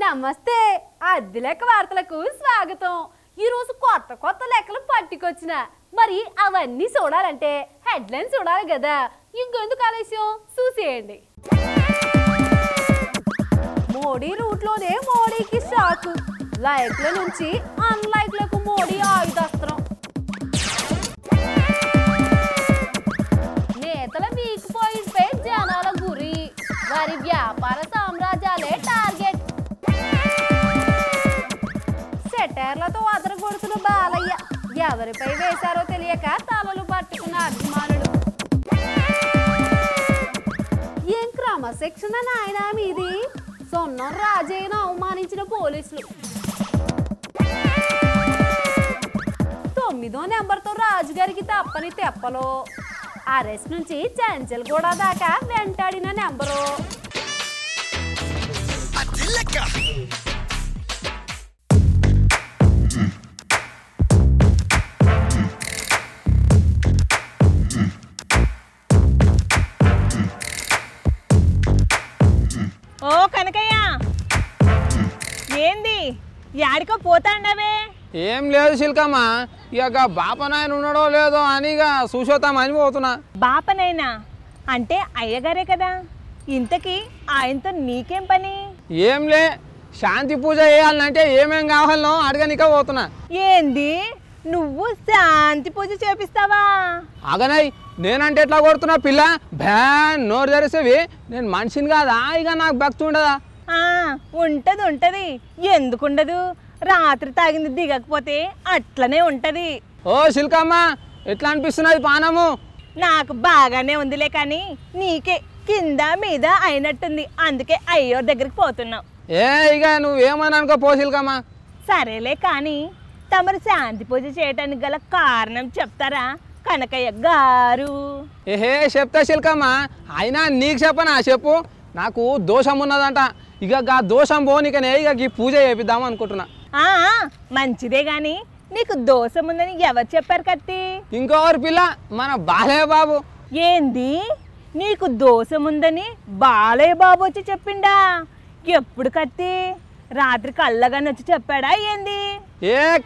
నమస్తే అద్దె లెక్క వార్తలకు స్వాగతం. ఈ రోజు కొత్త కొత్త లెక్కలు పట్టుకొచ్చిన మరి అవన్నీ చూడాలంటే హెడ్లైన్ చూడాలి కదా. ఇంకెందుకు ఆలస్యం చూసేయండి. మోడీ రూట్లోనే మోడీకి షాక్, లైక్ల నుంచి అన్లైక్లకు మోడీ ఆయుధాస్త్రం. నేతల వీక్ పాయింట్ పై జనాల గురి, వారి వ్యాపార సామ్రాజ్యాలే టార్గెట్. సెటైర్లతో అదరగొడుతున్న బాలయ్య, ఎవరిపై వేశారో తెలియక తలలు పట్టుకున్న అభిమానులు. ఏం క్రమశిక్షణ నాయన మీది, సొన్నం రాజయ్యను అవమానించిన పోలీసులు. 9వ నెంబర్తో రాజుగారికి తప్పని తెప్పలో, అరెస్ట్ నుంచి చెంచల్గూడ దాకా వెంటాడిన నెంబరు. ఓ కనకయ్య, ఏంది యాడికో పోతాండవే? ఏం లేదు శిల్కమ్మ, ఇక బాపనాయన ఉన్నాడో లేదో అని ఇక చూసొద్దామని పోతున్నా. బాపనైనా అంటే అయ్యగారే కదా, ఇంతకీ ఆయనతో నీకేం పని? ఏం లే, శాంతి పూజ చేయాలంటే ఏమేం కావాలనో అడగనిక పోతున్నా. ఏంది నువ్వు శాంతి పూజ చేపిస్తావా? అగనయ్, నేనంటే ఎట్లా కొడుతున్నా పిల్ల, బ్యాన్ నోరు తెరిసేవి. నేను మనిషిని కాదా, ఇక నాకు భక్తి ఉండదా? ఉంటది ఉంటది, ఎందుకుండదు? రాత్రి తాగింది దిగకపోతే అట్లనే ఉంటది. ఓ శిల్కమ్మ, ఎట్లా అనిపిస్తున్నది పానము? నాకు బాగానే ఉందిలే, కానీ నీకే కింద మీద అయినట్టుంది, అందుకే అయ్యో దగ్గరికి పోతున్నావు. ఇక నువ్వేమని అనుకో పో శిల్కమ్మ. సరేలే, కానీ తమరు శాంతి పూజ చేయటానికి గల కారణం చెప్తారా కనకయ్య గారు? చెప్తా శిల్కమ్మ, అయినా నీకు చెప్పనా? చెప్పు. నాకు దోషం ఉన్నదంట, ఇక గా దోషం పోనీకనే ఇక ఈ పూజ చేపిద్దాం అనుకుంటున్నా. మంచిదే, గాని నీకు దోషం ఉందని ఎవరు చెప్పారు కత్తి? ఇంకొకరు పిల్ల, మన బాలయ్య బాబు. ఏంది నీకు దోషం ఉందని బాలయ్య బాబు వచ్చి చెప్పిండా? ఎప్పుడు కత్తి? రాత్రి కళ్ళగాని వచ్చి చెప్పాడా ఏంది?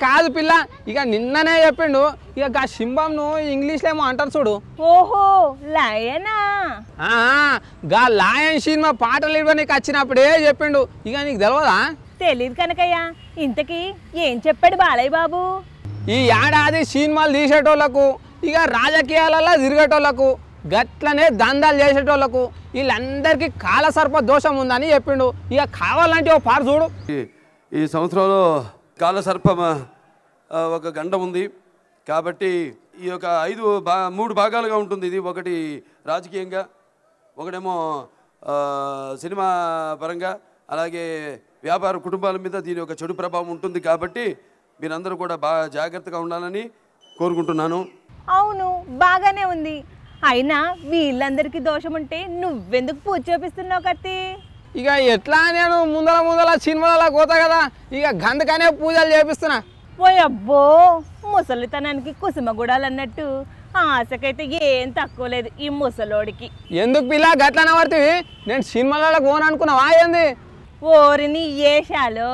కాదు పిల్ల, ఇక నిన్ననే చెప్పిండు. ఇక ఆ సింహంను ఇంగ్లీష్లో ఏమో అంటారు చూడు. ఓహో, లయనా? గా లాయన్ సినిమా పాటలు ఇవ్వడానికి వచ్చినప్పుడే చెప్పిండు. ఇక నీకు తెలియదా? తెలీదు కనకయ్య. ఇంతకీ ఏం చెప్పాడు బాలయ్య బాబు? ఈ ఏడాది సినిమాలు తీసేటోళ్లకు, ఇక రాజకీయాలలో తిరిగేటోళ్లకు, గట్లనే దందాలు చేసేటోళ్లకు వీళ్ళందరికీ కాలసర్ప దోషం ఉందని చెప్పిండు. ఇక కావాలంటే ఓ పారు చూడు. ఈ సంవత్సరంలో కాలసర్పం ఒక గండం ఉంది కాబట్టి ఈ యొక్క 3 భాగాలుగా ఉంటుంది. ఇది ఒకటి రాజకీయంగా, ఒకటేమో సినిమా పరంగా, అలాగే వ్యాపార కుటుంబాల మీద దీని యొక్క చెడు ప్రభావం ఉంటుంది. కాబట్టి మీరందరూ కూడా బాగా జాగ్రత్తగా ఉండాలని కోరుకుంటున్నాను. అవును, బాగానే ఉంది. అయినా వీళ్ళందరికీ దోషం ఉంటే నువ్వెందుకు పూజ చేపిస్తున్నావు కత్తి? ఇక ఎట్లా నేను ముందల సినిమాలలో పోతా కదా, ఇక గందుకనే పూజలు చేపిస్తున్నా. ఓ అబ్బో, ముసలితనానికి కుసుమగుడాలు అన్నట్టు ఆశకైతే ఏం తక్కువ లేదు ఈ ముసలోడికి. ఎందుకు పిల్ల గట్లనే పడుతుంది? నేను సినిమాలలో పోను అనుకున్నావా ఏంది? ఓరిని ఏషాలు,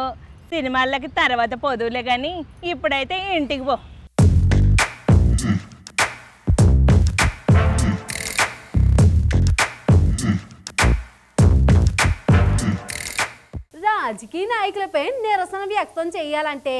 సినిమాలకి తర్వాత పోదులే కానీ ఇప్పుడైతే ఇంటికి పో. రాజకీయ నాయకులపై నిరసన వ్యక్తం చేయాలంటే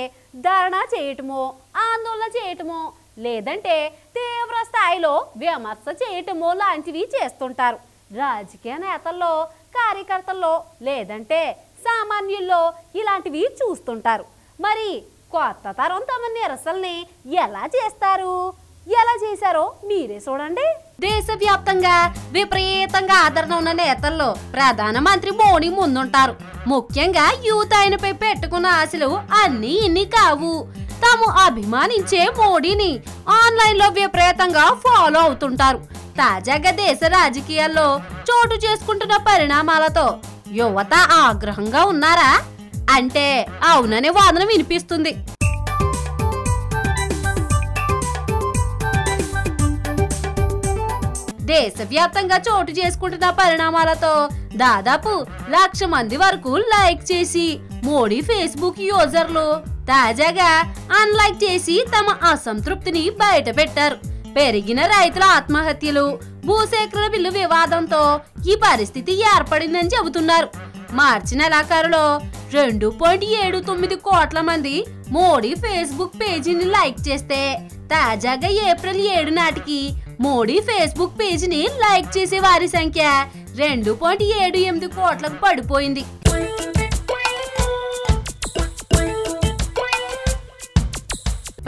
ధర్నా చేయటమో, ఆందోళన చేయటమో, లేదంటే తీవ్ర స్థాయిలో విమర్శ చేయటమో లాంటివి చేస్తుంటారు. రాజకీయ నేతల్లో, కార్యకర్తల్లో, లేదంటే సామాన్యుల్లో ఇలాంటివి చూస్తుంటారు. మరి కొత్త తరం తమ నిరసనల్ని ఎలా చేశారో మీరే చూడండి. దేశవ్యాప్తంగా విపరీతంగా ఆదరణ ఉన్న నేతల్లో ప్రధానమంత్రి మోడీ ముందుంటారు. ముఖ్యంగా యూత్ ఆయనపై పెట్టుకున్న ఆశలు అన్నీ ఇన్ని కావు. తాము అభిమానించే మోడీని ఆన్లైన్ లో విపరీతంగా ఫాలో అవుతుంటారు. తాజాగా దేశ రాజకీయాల్లో చోటు చేసుకుంటున్న పరిణామాలతో యువత ఆగ్రహంగా ఉన్నారా అంటే అవుననే వాదన వినిపిస్తుంది. దేశవ్యాప్తంగా చోటు చేసుకుంటున్న పరిణామాలతో దాదాపు 1,00,000 మంది వరకు లైక్ చేసి మోడీ ఫేస్బుక్ యూజర్లు తాజాగా అన్లైక్ చేసి తమ అసంతృప్తిని బయటపెట్టారు. పెరిగిన రైతుల ఆత్మహత్యలు, భూసేకరణ బిల్లు వివాదంతో ఈ పరిస్థితి ఏర్పడిందని చెబుతున్నారు. మార్చి నెలాఖరులో 2.79 కోట్ల మంది మోడీ ఫేస్బుక్ పేజీని లైక్ చేస్తే తాజాగా ఏప్రిల్ 7 నాటికి మోడీ ఫేస్బుక్ పేజీని లైక్ చేసే వారి సంఖ్య 2.78 కోట్లకు పడిపోయింది.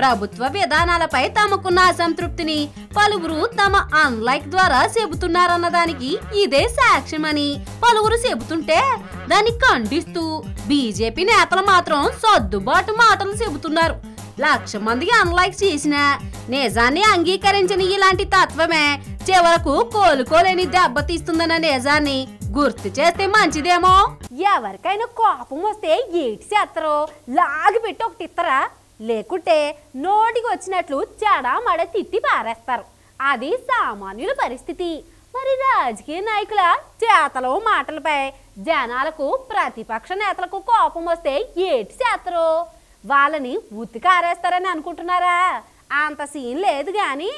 ప్రభుత్వ విధానాలపై తమకున్న అసంతృప్తిని పలువురు తమ అన్లైక్ ద్వారా చెబుతున్నారన్నదానికి ఇదే సాక్ష్యమని పలువురు చెబుతుంటే దాన్ని ఖండిస్తూ బీజేపీ నేతలు మాత్రం సర్దుబాటు మాటలు చెబుతున్నారు. 1,00,000 మంది అన్లైక్ చేసిన నిజాన్ని అంగీకరించని ఇలాంటి తత్వమే చివరకు కోలుకోలేని దెబ్బతీస్తుందన్న నిజాన్ని గుర్తు చేస్తే మంచిదేమో. ఎవరికైనా కోపం వస్తే ఏటి చేస్తారో లాగి పెట్టి ఒకటి ఇస్తారా, లేకుంటే నోటికి వచ్చినట్లు చెడామడ తిట్టి పారేస్తారు. అది సామాన్యుల పరిస్థితి. మరి రాజకీయ నాయకుల చేతలు మాటలపై జనాలకు ప్రతిపక్ష నేతలకు కోపం వస్తే ఏటి చేస్తారు? వాళ్ళని ఉతికారేస్తారని అనుకుంటున్నారా? అంత సీన్ లేదు గాని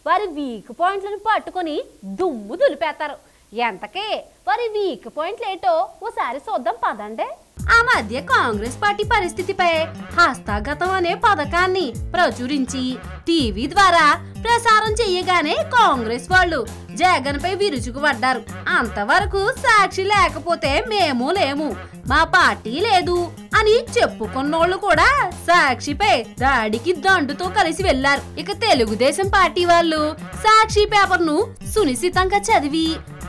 వారి వీక్ పాయింట్లను పట్టుకొని దుమ్ము దులిపేస్తారు. ఎంతకే వారి వీక్ పాయింట్లు ఏంటో ఓసారి చూద్దాం పదండి. ఆ మధ్య కాంగ్రెస్ పార్టీ పరిస్థితిపై హస్తగతం అనే పథకాన్ని ప్రచురించి టీవీ ద్వారా ప్రసారం చేయగానే కాంగ్రెస్ వాళ్ళు జగన్ పై విరుచుకుపడ్డారు. అంతవరకు సాక్షి లేకపోతే మేము లేము, మా పార్టీ లేదు అని చెప్పుకున్నోళ్ళు కూడా సాక్షిపై దాడికి దండుతో కలిసి వెళ్లారు. ఇక తెలుగుదేశం పార్టీ వాళ్ళు సాక్షి పేపర్ ను సునిశితంగా చదివి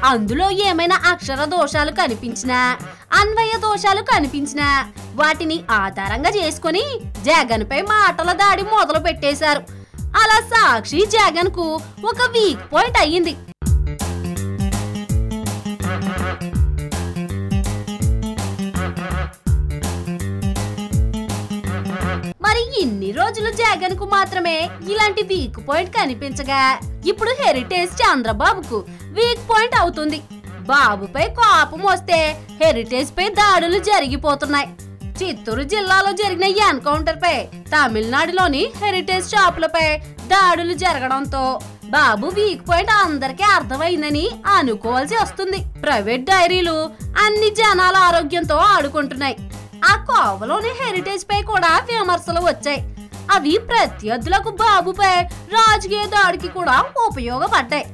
అందులో ఏమైనా అక్షర దోషాలు కనిపించినా, అన్వయ దోషాలు కనిపించినా వాటిని ఆధారంగా చేసుకుని జగన్ పై మాటల దాడి మొదలు పెట్టేశారు. అలా సాక్షి జగన్ కు ఒక వీక్ పాయింట్ అయ్యింది. మరి ఇన్ని రోజులు జగన్ కు మాత్రమే ఇలాంటి వీక్ పాయింట్ కనిపించగా ఇప్పుడు హెరిటేజ్ చంద్రబాబుకు వీక్ పాయింట్ అవుతుంది. బాబుపై కోపం వస్తే హెరిటేజ్ పై దాడులు జరిగిపోతున్నాయి. చిత్తూరు జిల్లాలో జరిగిన ఎన్కౌంటర్ పై తమిళనాడులోని హెరిటేజ్ షాపులపై దాడులు జరగడంతో బాబు వీక్ పాయింట్ అందరికీ అర్థమైందని అనుకోవాల్సి వస్తుంది. ప్రైవేట్ డైరీలు అన్ని జనాల ఆరోగ్యంతో ఆడుకుంటున్నాయి. ఆ కోవలోని హెరిటేజ్ పై కూడా విమర్శలు వచ్చాయి. అవి ప్రత్యర్థులకు బాబుపై రాజకీయ దాడికి కూడా ఉపయోగపడ్డాయి.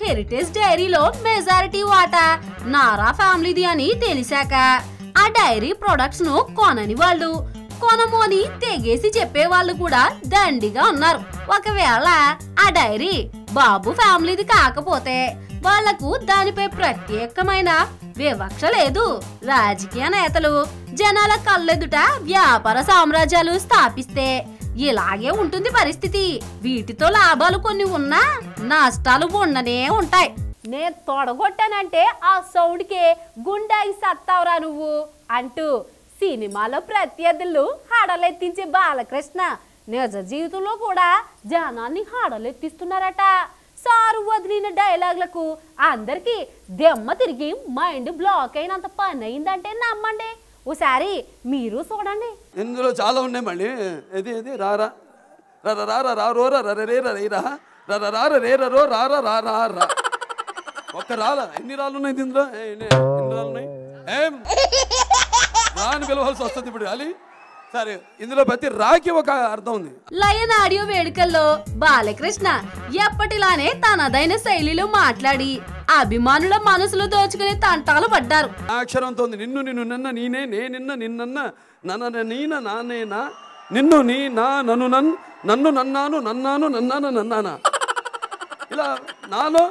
హెరిటేజ్ డైరీలో మెజారిటీ వాటా నారా ఫ్యామిలీది అని తెలిసాక ఆ డైరీ ప్రొడక్ట్స్ ను కొనని వాళ్ళు, కొనము అని తెగేసి చెప్పేవాళ్ళు కూడా దండిగా ఉన్నారు. ఒకవేళ ఆ డైరీ బాబు ఫ్యామిలీది కాకపోతే వాళ్లకు దానిపై ప్రత్యేకమైన వివక్ష లేదు. రాజకీయ నేతలు జనాల కళ్ళెదుట వ్యాపార సామ్రాజ్యాలు స్థాపిస్తే ఇలాగే ఉంటుంది పరిస్థితి. వీటితో లాభాలు కొన్ని ఉన్నా నష్టాలు ఉండనే ఉంటాయి. నేను తొడగొట్టానంటే ఆ సౌండ్కే గుండాయి సత్తావురా నువ్వు అంటూ సినిమాలో ప్రత్యర్థులు హడలెత్తించే బాలకృష్ణ నిజ జీవితంలో కూడా జనాన్ని హడలెత్తిస్తున్నారట. సారు వదిలిన డైలాగులకు అందరికి దెమ్మ తిరిగి మైండ్ బ్లాక్ అయినంత పని అయిందంటే నమ్మండి. ఓసారి మీరు చూడండి. ఇందులో చాలా ఉన్నాయి మళ్ళీ. ఏది ఏది రారా రా రా రా రో రా రే రా రే రా రా రా రే రో రా రా రా రా రా. ఒక్క రాలా ఎన్ని రాళ్ళు ఉన్నాయి ఇందులో? ఎన్ని రాళ్ళు ఉన్నాయి? ఏం రాని పిలవాల్సి వస్తుంది ఇప్పుడు. అలీ సరే, ఇందులో ప్రతి రాకి ఒక అర్థం ఉంది. లయన్ ఆడియో వేడుకల్లో బాలకృష్ణ ఎప్పటిలానే తనదైన శైలిలో మాట్లాడి అభిమానుల మనసులు దోచుకునే తంటాలు పడ్డారు. అక్షరంతో ఉంది. నిన్ను నిన్ను నన్న నీనే, నే నిన్న నిన్నన్న నన్న నీన నానేనా, నిన్ను నీ నా నన్ను నన్ను నన్నాను నన్నాను నన్నాను నన్నానా. ఇలా నాలో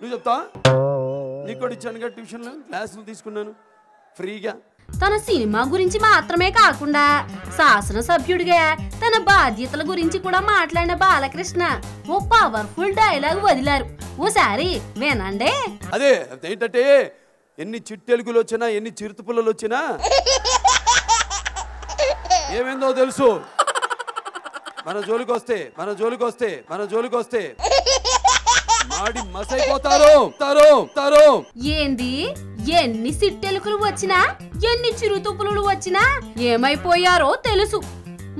నువ్వు చెప్తా. నీకు కూడా ఇచ్చానుగా ట్యూషన్లో, క్లాసులు తీసుకున్నాను ఫ్రీగా. తన సినిమా గురించి మాత్రమే కాకుండా శాసనసభ్యుడిగా తన బాధ్యతల గురించి కూడా మాట్లాడిన బాలకృష్ణ ఓ పవర్ఫుల్ డైలాగ్ వదిలారు. ఓసారి వినండి. అదే ఏంటంటే, ఎన్ని చిట్టెలుగులు వచ్చినా, ఎన్ని చిరుతుపుల్లలు వచ్చినా ఏమైందో తెలుసు. మన జోలికి వస్తే మాడి మసైపోతారు. ఏంది ఎన్ని సిట్టెలుకలు వచ్చినా ఎన్ని చిరుతుపులు వచ్చినా ఏమైపోయారో తెలుసు.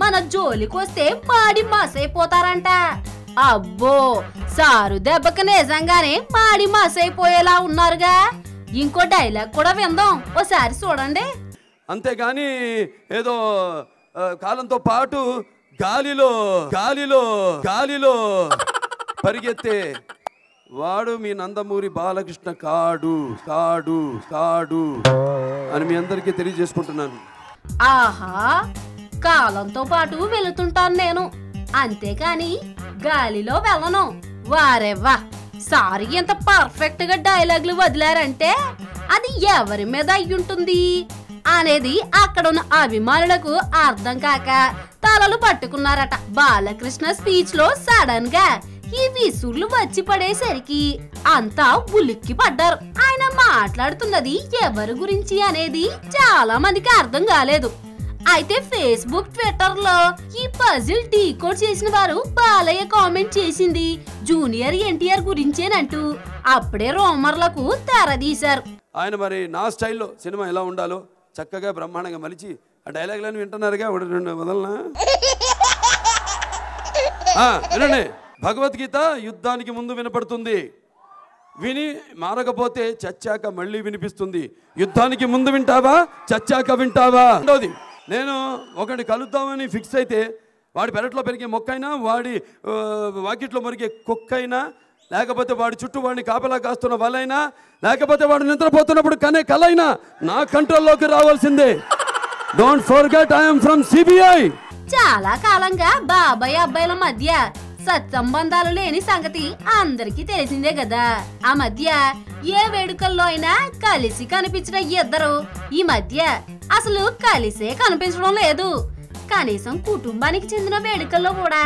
మన జోలికొస్తే మాడి మసైపోతారంట. అబ్బో సారు దెబ్బకి నిజంగానే మాడి మసైపోయేలా ఉన్నారుగా. ఇంకో డైలాగ్ కూడా విందాం, ఓసారి చూడండి. అంతేగాని ఏదో కాలంతో పాటు గాలిలో పరిగెత్తే వాడు మీ నందమూరి బాలకృష్ణ కాడు అని మీ అందరికీ తెలియజేసుకుంటున్నాను. ఆహా, కాలంతో పాటు వెళుతుంటాను నేను, అంతేకాని గాలిలో వెళ్ళను. వారెవ్వా, సారీ ఎంత పర్ఫెక్ట్ గా డైలాగులు వదిలారంటే అది ఎవరి మీద అయ్యుంటుంది అనేది అక్కడున్న అభిమానులకు అర్థం కాక తలలు పట్టుకున్నారట. బాలకృష్ణ స్పీచ్ లో సడన్ గా ఈ విసుర్లు వచ్చి పడేసరికి అంతా ఉలిక్కి పడ్డారు. ఆయన మాట్లాడుతున్నది ఎవరి గురించి అనేది చాలా మందికి అర్థం కాలేదు. అయితే ఫేస్బుక్, ట్విట్టర్ లో ఈ పజిల్ డీకోడ్ చేసిన వారు బాలయ్య కామెంట్ చేసింది జూనియర్ ఎన్టీఆర్ గురించేనంటూ అప్పుడే రోమర్లకు తెరదీశారు. ఆయన మరి నా స్టైల్లో సినిమా ఎలా ఉండాలో చక్కగా బ్రహ్మాండంగా మలిచి ఆ డైలాగులను వింటున్నారుగా. వదలనా? వినండి. భగవద్గీత యుద్ధానికి ముందు వినపడుతుంది, విని మారకపోతే చచ్చాక మళ్ళీ వినిపిస్తుంది. యుద్ధానికి ముందు వింటావా, చచ్చాక వింటావా? నేను ఒకటి కలుద్దామని ఫిక్స్ అయితే వాడి పెరట్లో పెరిగే మొక్కైనా, వాడి వాకిట్లో మరిగే కుక్కైనా, లేకపోతే వాడి చుట్టూ వాడిని కాపలా కాస్తున్న వాళ్ళైనా, లేకపోతే వాడు నిద్రపోతున్నప్పుడు కనే కలైనా నా కంట్రోల్లోకి రావాల్సిందే. Don't forget I am from CBI. చాలా కాలంగా బాబాయ్ అబ్బాయిల మధ్య సత్సంబంధాలు లేని సంగతి అందరికీ తెలిసిందే కదా. ఆ మధ్య ఏ వేడుకల్లో అయినా కలిసి కనిపించిన ఇద్దరు ఈ మధ్య అసలు కలిసే కనిపించడం లేదు. కనీసం కుటుంబానికి చెందిన వేడుకల్లో కూడా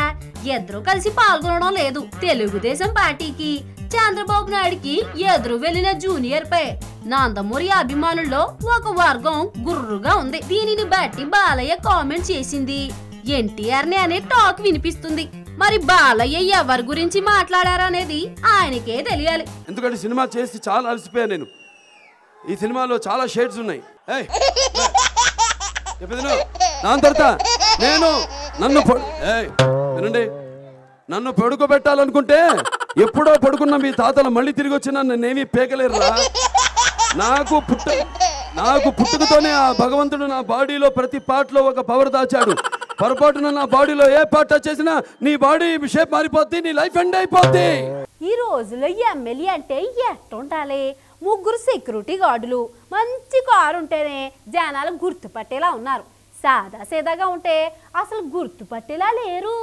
ఇద్దరు కలిసి పాల్గొనడం లేదు. తెలుగుదేశం పార్టీకి చంద్రబాబు నాయుడికి ఎదురు వెళ్లిన జూనియర్ పై నందమూరి అభిమానుల్లో ఒక వర్గం గుర్రుగా ఉంది. దీనిని బట్టి బాలయ్య కామెంట్ చేసింది ఎన్టీఆర్ ని అనే టాక్ వినిపిస్తుంది. మరి బాలయ్య ఎవరి గురించి మాట్లాడారనేది ఆయనకే తెలియాలి. ఎందుకంటే సినిమా చేసి చాలా అలసిపోయాను నేను. ఈ సినిమాలో చాలా షేడ్స్ ఉన్నాయి. నన్ను పడుకోబెట్టాలనుకుంటే ఎప్పుడో పడుకున్న మీ తాతలు మళ్ళీ తిరిగి వచ్చినా నన్నేమీ పేకలేరురా. నాకు పుట్టుకతోనే ఆ భగవంతుడు నా బాడీలో ప్రతి పార్ట్లో ఒక పవర్ దాచాడు. పొరపాటున నా బాడీలో ఏ పార్ట్ టచ్ చేసినా నీ బాడీ షేప్ మారిపోద్ది, నీ లైఫ్ ఎండ్ అయిపోద్ది. ఈ రోజుల్లో ఎమ్మెల్యే అంటే ఎట్టుండాలి? ముగ్గురు సెక్యూరిటీ గార్డులు, మంచి కారు ఉంటేనే జనాలు గుర్తుపట్టేలా ఉన్నారు. సాదా సీదాగా ఉంటే అసలు గుర్తుపట్టేలా లేరు.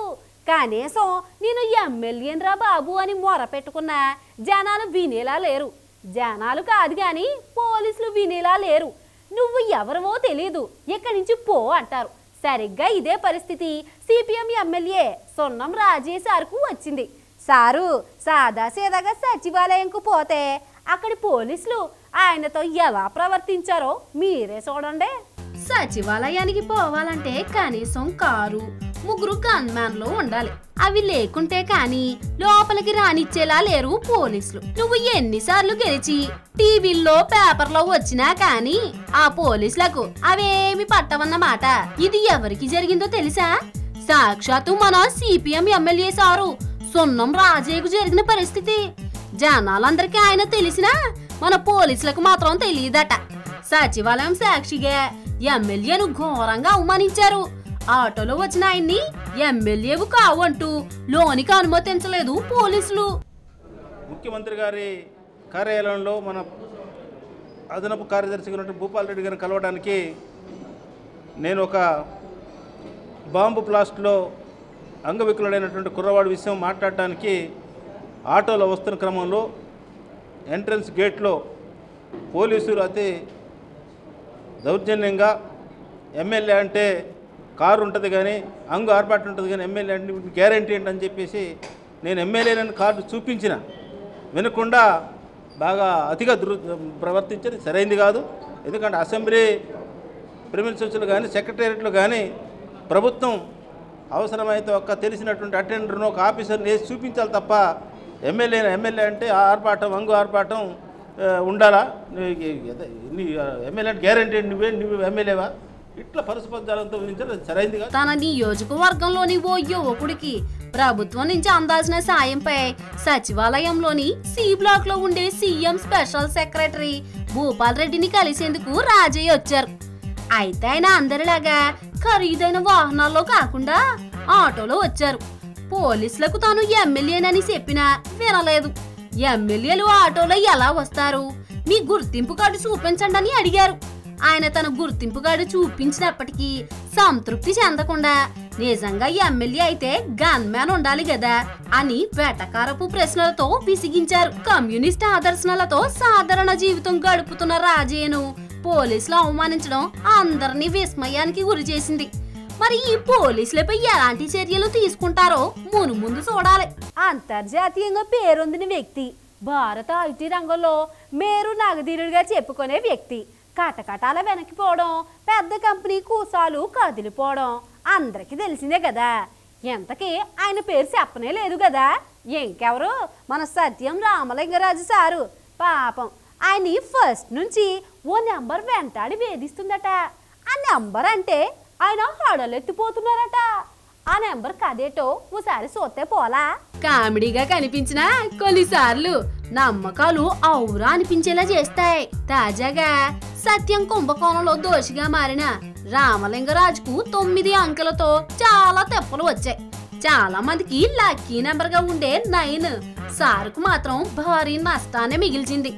కనీసం నేను ఎమ్మెల్యేని రా బాబు అని మొర పెట్టుకున్నా జనాలు వినేలా లేరు. జనాలు కాదు కానీ పోలీసులు వినేలా లేరు. నువ్వు ఎవరవో తెలీదు, ఇక్కడి నుంచి పో అంటారు. సరిగ్గా ఇదే పరిస్థితి సిపిఎం ఎమ్మెల్యే సొన్నం రాజేశారుకు వచ్చింది. సారు సాదా సీదాగా సచివాలయంకు పోతే అక్కడి పోలీసులు ఆయనతో ఎలా ప్రవర్తించారో మీరే చూడండి. సచివాలయానికి పోవాలంటే కనీసం కారు, ముగ్గురు గన్మ్యాన్లు ఉండాలి. అవి లేకుంటే కానీ లోపలికి రానిచ్చేలా లేరు పోలీసులు. నువ్వు ఎన్నిసార్లు గెలిచి టీవీల్లో పేపర్లో వచ్చినా కానీ ఆ పోలీసులకు అవేమి పట్టవన్నమాట. ఇది ఎవరికి జరిగిందో తెలుసా? సాక్షాత్తు మన సిపిఎం ఎమ్మెల్యే సారు సొన్నం రాజయ్యకు జరిగిన పరిస్థితి. జనాలందరికీ ఆయన తెలిసినా మన పోలీసులకు మాత్రం తెలియదట. సచివాలయం సాక్షిగా ఎమ్మెల్యేను ఘోరంగా అవమానించారు. ఆటోలో వచ్చిన ఆయన్ని ఎమ్మెల్యేవు కావంటూ లోనికి అనుమతించలేదు పోలీసులు. ముఖ్యమంత్రి గారి కార్యాలయంలో మన అదనపు కార్యదర్శిగా ఉన్నటువంటి భూపాల్ రెడ్డి గారిని కలవడానికి నేను ఒక బాంబు బ్లాస్ట్లో అంగవికలుడైనటువంటి కుర్రవాడి విషయం మాట్లాడటానికి ఆటోలో వస్తున్న క్రమంలో ఎంట్రన్స్ గేట్లో పోలీసులు అతి దౌర్జన్యంగా ఎమ్మెల్యే అంటే కారు ఉంటుంది కానీ అంగు ఆర్పాటు ఉంటుంది కానీ ఎమ్మెల్యే అంటే గ్యారంటీ ఏంటని చెప్పేసి నేను ఎమ్మెల్యేనని కార్డు చూపించిన వినకుండా బాగా అతిగా ప్రవర్తించేది సరైంది కాదు. ఎందుకంటే అసెంబ్లీ ప్రిమిసెస్లో కానీ సెక్రటేరియట్లో కానీ ప్రభుత్వం అవసరమైతే ఒక తెలిసినటువంటి అటెండర్ను ఒక ఆఫీసర్ని వేసి చూపించాలి తప్ప ఎమ్మెల్యే అంటే ఆర్పాటం అంగు ఆర్పాటం ఉండాలా? నీ ఎమ్మెల్యే అంటే గ్యారంటీ నువ్వు ఎమ్మెల్యేవా? ఇట్లా పరస్పరాలతో సరైంది కాదు. తన నియోజకవర్గంలోని ఓ యువకుడికి ప్రభుత్వం నుంచి అందాల్సిన సాయంపై సచివాలయంలోని సి బ్లాక్ లో ఉండే సీఎం స్పెషల్ సెక్రటరీ భూపాల్ రెడ్డిని కలిసేందుకు రాజయ్య వచ్చారు. అయితే ఆయన అందరిలాగా ఖరీదైన వాహనాల్లో కాకుండా ఆటోలో వచ్చారు. పోలీసులకు తాను ఎమ్మెల్యేనని చెప్పినా వినలేదు. ఎమ్మెల్యేలు ఆటోలో ఎలా వస్తారు, మీ గుర్తింపు కార్డు చూపించండి అని అడిగారు. ఆయన తన గుర్తింపు కార్డు చూపించినప్పటికీ సంతృప్తి చెందకుండా నిజంగా ఎమ్మెల్యే అయితే గన్ మ్యాన్ ఉండాలి కదా అని వెటకారపు ప్రశ్నలతో విసిగించారు. కమ్యూనిస్ట్ ఆదర్శనలతో సాధారణ జీవితం గడుపుతున్న రాజయ్యను పోలీసులు అవమానించడం అందరినీ విస్మయానికి గురి చేసింది. మరి ఈ పోలీసులపై ఎలాంటి చర్యలు తీసుకుంటారో ముందు చూడాలి. అంతర్జాతీయంగా పేరొందిన వ్యక్తి, భారత ఐటీ రంగంలో మేరు నగదీరుడిగా చెప్పుకునే వ్యక్తి, కటకటాల వెనక్కిపోవడం, పెద్ద కంపెనీ కూసాలు కదిలిపోవడం అందరికీ తెలిసిందే కదా. ఎంతకీ ఆయన పేరు చెప్పనే లేదు కదా. ఇంకెవరు, మన సత్యం రామలింగరాజు సారు. పాపం ఆయన్ని ఫస్ట్ నుంచి ఓ నెంబర్ వెంటాడి వేధిస్తుందట. ఆ నెంబర్ అంటే ఆయన హడలెత్తిపోతున్నారట. ఆ నెంబర్ కదేటో ఓసారి చూస్తే పోలా. కామెడీగా కనిపించినా కొన్నిసార్లు నమ్మకాలు ఔరా అనిపించేలా చేస్తాయి. తాజాగా సత్యం కుంభకోణంలో దోషిగా మారిన రామలింగరాజుకు 9 అంకెలతో చాలా తెప్పలు వచ్చాయి. చాలా మందికి లక్కీ నెంబర్ గా ఉండే 9 సారుకు మాత్రం భారీ నష్టాన్ని మిగిల్చింది.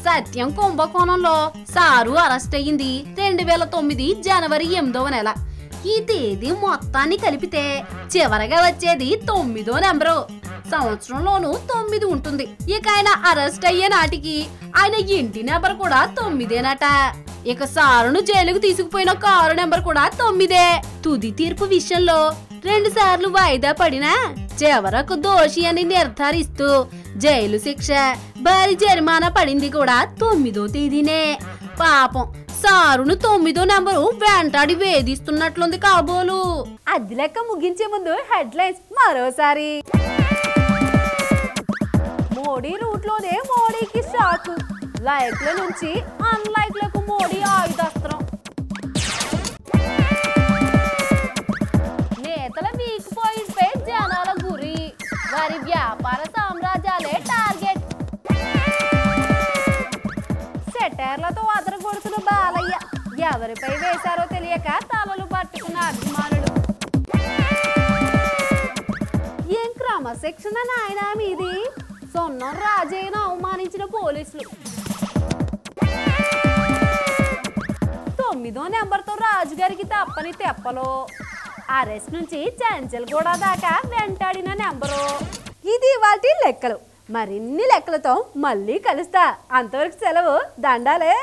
సత్యం కుంభకోణంలో సారు అరెస్ట్ అయ్యింది 2009 జనవరి 8వ నెల. ఈ తేదీ మొత్తాన్ని కలిపితే చివరగా వచ్చేది 9వ నెంబరు. సంవత్సరంలోనూ 9 ఉంటుంది. ఇక ఆయన అరెస్ట్ అయ్యే నాటికి ఆయన ఇంటి నెంబర్ కూడా 9ఏనట. ఇక సారును జైలుకు తీసుకుపోయిన కారు నెంబర్ కూడా 9. తుది తీర్పు విషయంలో 2 సార్లు వాయిదా పడినా చివరకు దోషి అని నిర్ధారిస్తూ జైలు శిక్ష, భారీ జరిమానా పడింది కూడా 9వ తేదీనే. పాపం సారును 9వ నెంబరు వెంటాడి వేధిస్తున్నట్లుంది కాబోలు. అది లెక్క ముగించే ముందు హెడ్లైన్స్ మరోసారి. మోడీ రూట్ లోనే మోడీకి షాక్, లైక్ల నుంచి అన్లైక్లకు మోడీ ఆయుధాస్త్రం. నేతల వీక్ పాయింట్ పై జనాల గురి, వారి వ్యాపార సామ్రాజ్యాలే టార్గెట్. సెటైర్లతో అదరగొడుతున్న బాలయ్య, ఎవరిపై వేశారో తెలియక తలలు పట్టుకున్న అభిమానులు. ఏం క్రమశిక్షణ నాయన మీది, సొన్నం రాజయ్యను అవమానించిన పోలీసులు. 9వ నెంబర్తో రాజుగారికి తప్పని తెప్పలో, అరెస్ట్ నుంచి చెంచల్గూడ దాకా వెంటాడిన నెంబరు. ఇది వాటి లెక్కలు. మరిన్ని లెక్కలతో మళ్ళీ కలుస్తా. అంతవరకు సెలవు. దండాలే.